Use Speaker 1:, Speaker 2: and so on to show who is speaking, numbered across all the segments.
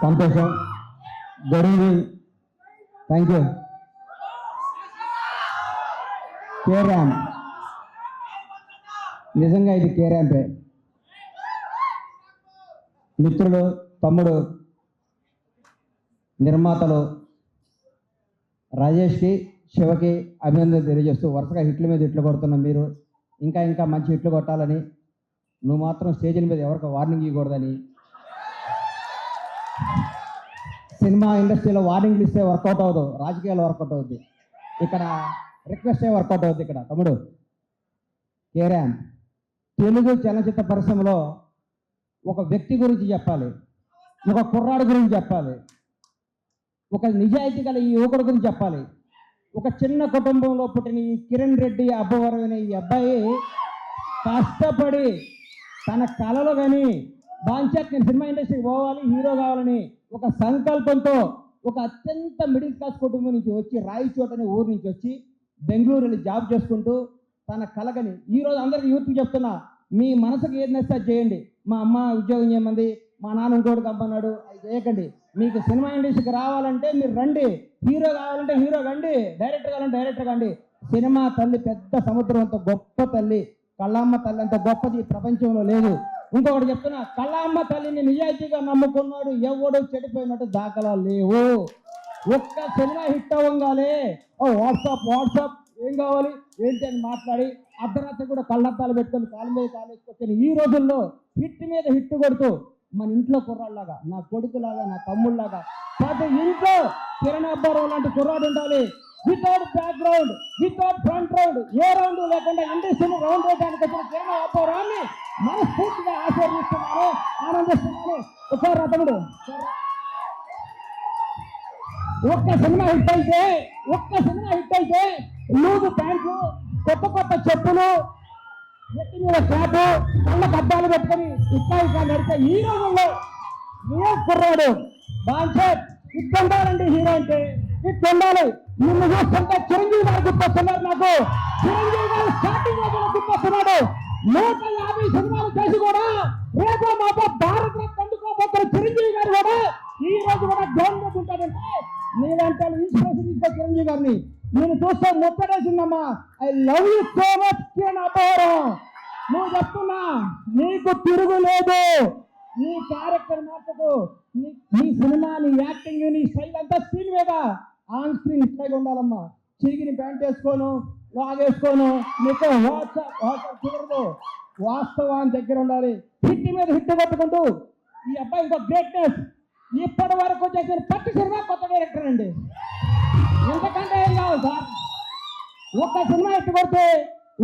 Speaker 1: సంతోషం. Good evening. Thank you. K ramp, నిజంగా ఇది కే ర్యాంపే. మిత్రులు, తమ్ముడు, నిర్మాతలు రాజేష్కి, శివకి అభినందన తెలియజేస్తూ వరుసగా హిట్ల మీద హిట్లు కొడుతున్న మీరు ఇంకా ఇంకా మంచి హిట్లు కొట్టాలని, నువ్వు మాత్రం స్టేజ్ల మీద ఎవరికి వార్నింగ్ ఇవ్వకూడదని, సినిమా ఇండస్ట్రీలో వార్నింగ్లు ఇస్తే వర్కౌట్ అవ్వదు, రాజకీయాలు వర్కౌట్ అవుద్ది, ఇక్కడ రిక్వెస్టే వర్కౌట్ అవుద్ది. ఇక్కడ తమ్ముడు కే ర్యాంప్ తెలుగు చలనచిత్ర పరిశ్రమలో ఒక వ్యక్తి గురించి చెప్పాలి, ఒక కుర్రాడు గురించి చెప్పాలి, ఒక నిజాయితీ గల ఈ యువకుడు గురించి చెప్పాలి. ఒక చిన్న కుటుంబంలో పుట్టిన ఈ కిరణ్ రెడ్డి అబ్బవరం అనే ఈ అబ్బాయి కష్టపడి తన కళలు కానీ బాంచాక్ నేను సినిమా ఇండస్ట్రీకి పోవాలి, హీరో కావాలని ఒక సంకల్పంతో ఒక అత్యంత మిడిల్ క్లాస్ కుటుంబం నుంచి వచ్చి రాయచోట అనే ఊరు నుంచి వచ్చి బెంగళూరు వెళ్ళి జాబ్ చేసుకుంటూ తన కళగని ఈరోజు అందరికీ యూత్కి చెప్తున్నా, మీ మనసుకు ఏది నచ్చితే చేయండి. మా అమ్మ ఉద్యోగం చేయమంది, మా నాన్న ఇంకోటి కంపన్నాడు, అది చేయకండి. మీకు సినిమా ఇండస్ట్రీకి రావాలంటే మీరు రండి, హీరో కావాలంటే హీరో కండి, డైరెక్టర్ కావాలంటే డైరెక్టర్ కండి. సినిమా తల్లి పెద్ద సముద్రం అంత గొప్ప తల్లి, కళ్ళమ్మ తల్లి అంత గొప్పది ఈ ప్రపంచంలో లేదు. ఇంకొకటి చెప్తున్నా, కళ్ళమ్మ తల్లిని నిజాయితీగా నమ్ముకున్నాడు ఎవడు చెడిపోయినట్టు దాఖలాలు లేవు. ఒక్క సినిమా హిట్ అవ్వగానే వాట్సాప్ ఏం కావాలి ఏంటి అని మాట్లాడి అర్ధరాత్రి కూడా కళ్ళద్దాలు పెట్టుకొని కాలు మీద కాలు వేసుకొచ్చాను. ఈ రోజుల్లో హిట్ మీద హిట్ కొడుతూ మన ఇంట్లో కుర్రాళ్ళలాగా, నా కొడుకులాగా, నా తమ్ముళ్ళలాగా ప్రతి ఇంట్లో కిరణ్ అబ్బవరం లాంటి కుర్రాడు ఉండాలి. Without background, without front round, ఏ రౌండ్ లేకుండా ఇండస్ట్రీని రౌండ్ వేయడానికి వచ్చిన కిరణ్ అబ్బవరాన్ని మనస్ఫూర్తిగా ఆశీర్వదిస్తున్నాను, ఆనందిస్తున్నాను. ఒకసారి అతనుడు ఒక్క సినిమా హిట్ అయితే లూజు ప్యాంట్లు, కొత్త చెప్పులు, నెత్తి మీద క్యాపు, కళ్ళ అద్దాలు పెట్టుకొని ఇట్లా నడిచే ఈ రోజుల్లో ఏ కుర్రాడు బాంచేత్ ఇట్టుండాలండి. హీరో అంటే ఇట్టుండాలి. నిన్ను చూస్తుంటే చిరంజీవి గారు గుర్తొస్తున్నారు నాకు. చిరంజీవి గారు స్టార్టింగ్ లో కూడా గుర్తొస్తున్నాడు. 150 సినిమాలు చేసి కూడా రేపో మాపో భారత్ రత్న అందుకోబోతున్న చిరంజీవి గారు కూడా ఈ రోజు కూడా గ్రౌండ్ మీద ఉంటాడంటే నేనంటే ఇన్స్పిరేషన్ తీసుకో చిరంజీవి గారిని. నేను చూస్తే ముట్టడేసిందమ్మా. I love you so much Kiran Abbavaram. నువ్వు చెప్తున్నా నీకు తిరుగులేదు. నీ క్యారెక్టర్ మార్చకు, నీ సినిమా, నీ యాక్టింగ్, నీ స్టైల్ అంతా స్క్రీన్ మీద, ఆన్ స్క్రీన్ ఇట్లాగే ఉండాలమ్మా. చిరిగిని ప్యాంట్ వేసుకోను, లాగేసుకోను, నీకు వాట్సాప్ కుదరదు. వాస్తవాన్ని దగ్గర ఉండాలి. హిట్ మీద హిట్ కొట్టుకుంటూ ఈ అబ్బాయి ఇంకో గ్రేట్నెస్. ఇప్పటి వరకు చేసిన ప్రతి సినిమా కొత్త డైరెక్టర్ అండి. ఎంతకంటే ఏం కావాలి సార్? ఒక్క సినిమా హిట్ కొడితే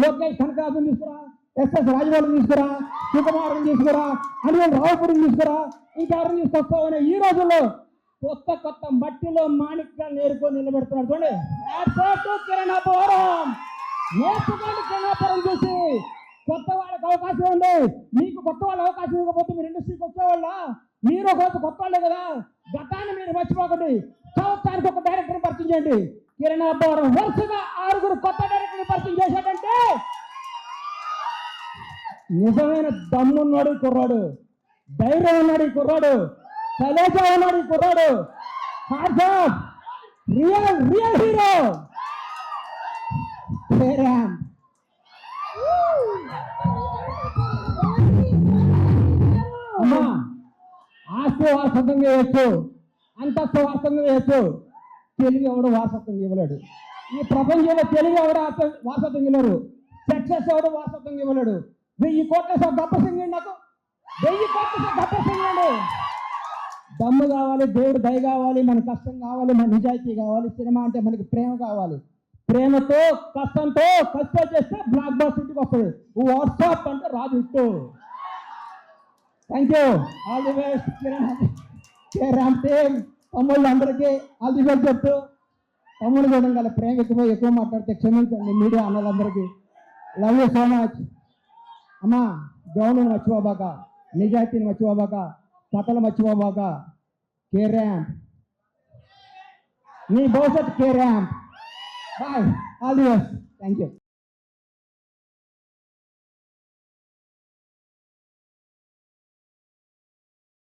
Speaker 1: లోకేష్ కనకాజుని తీసుకురా, ఎస్ఎస్ రాజమౌళిని తీసుకురా, సుకుమారుని తీసుకురా, అనిల్ రావుపూడిని తీసుకురా, ఇంకెవరిని తీసుకొస్తామని ఈ రోజుల్లో కొత్త మట్టిలో మాణిక్యాలు నేర్చుకొని నిలబెడుతున్నాడు. చూడండి, కిరణ్ అబ్బవరం నేర్చుకోండి. కిరణ్ అబ్బవరం చూసి కొత్త వాళ్ళకి అవకాశం ఉంది. మీకు కొత్త వాళ్ళ అవకాశం ఇవ్వకపోతే మీరు ఇండస్ట్రీకి వచ్చేవాళ్ళ? మీరు ఒక కొత్త వాళ్ళే కదా. గతాన్ని మీరు మర్చిపోకండి. సంవత్సరానికి ఒక డైరెక్టర్ పరిచయం చేయండి. కిరణ్ అబ్బవరం వరుసగా 6 కొత్త డైరెక్టర్ని పరిచయం చేశాడంటే నిజమైన దమ్మున్నాడు ఈ కుర్రాడు, ధైర్యం ఉన్నాడు ఈ కుర్రాడు, కలేజ ఉన్నాడు ఈ కుర్రాడు. రియల్ హీరో అమ్మా. ఆస్తి వారసత్వంగా వేయచ్చు, అంతస్తు వారసత్వంగా వేయచ్చు, తెలుగు ఎవడు వారసత్వం ఇవ్వలేడు. ఈ ప్రపంచంలో తెలుగు ఎవడు వారసత్వం ఇవ్వలేరు. సక్సెస్ ఎవడు వారసత్వం ఇవ్వలేడు. 1000 కోట్ల గొప్ప సింగండి, నాకు 1000 కోట్ల గొప్ప సింగండి. దమ్ము కావాలి, దేవుడు దయ కావాలి, మన కష్టం కావాలి, మన నిజాయితీ కావాలి. సినిమా అంటే మనకి ప్రేమ కావాలి. ప్రేమతో కష్టంతో కష్టం చేస్తే బ్లాక్ బాస్ ఇంటికి వస్తుంది. వాట్సాప్ అంటే రాదు ఇట్టు. Thank you. All the best K Ramp team. తమ్ముళ్ళు అందరికీ ఆల్ ది బెస్ట్ చెప్తూ, తమ్ముడు చూడడం గల ప్రేమ ఎక్కువ మాట్లాడితే క్షమించండి మీడియా అన్నలందరికీ. Love you so much. అమ్మా, గౌను మర్చిపోబాక, నిజాయితీని మర్చిపోబాక, కథలు మర్చిపోబాక. కే ర్యాంప్ నీ భవిష్యత్ K Ramp. Bye. All the best. Thank you.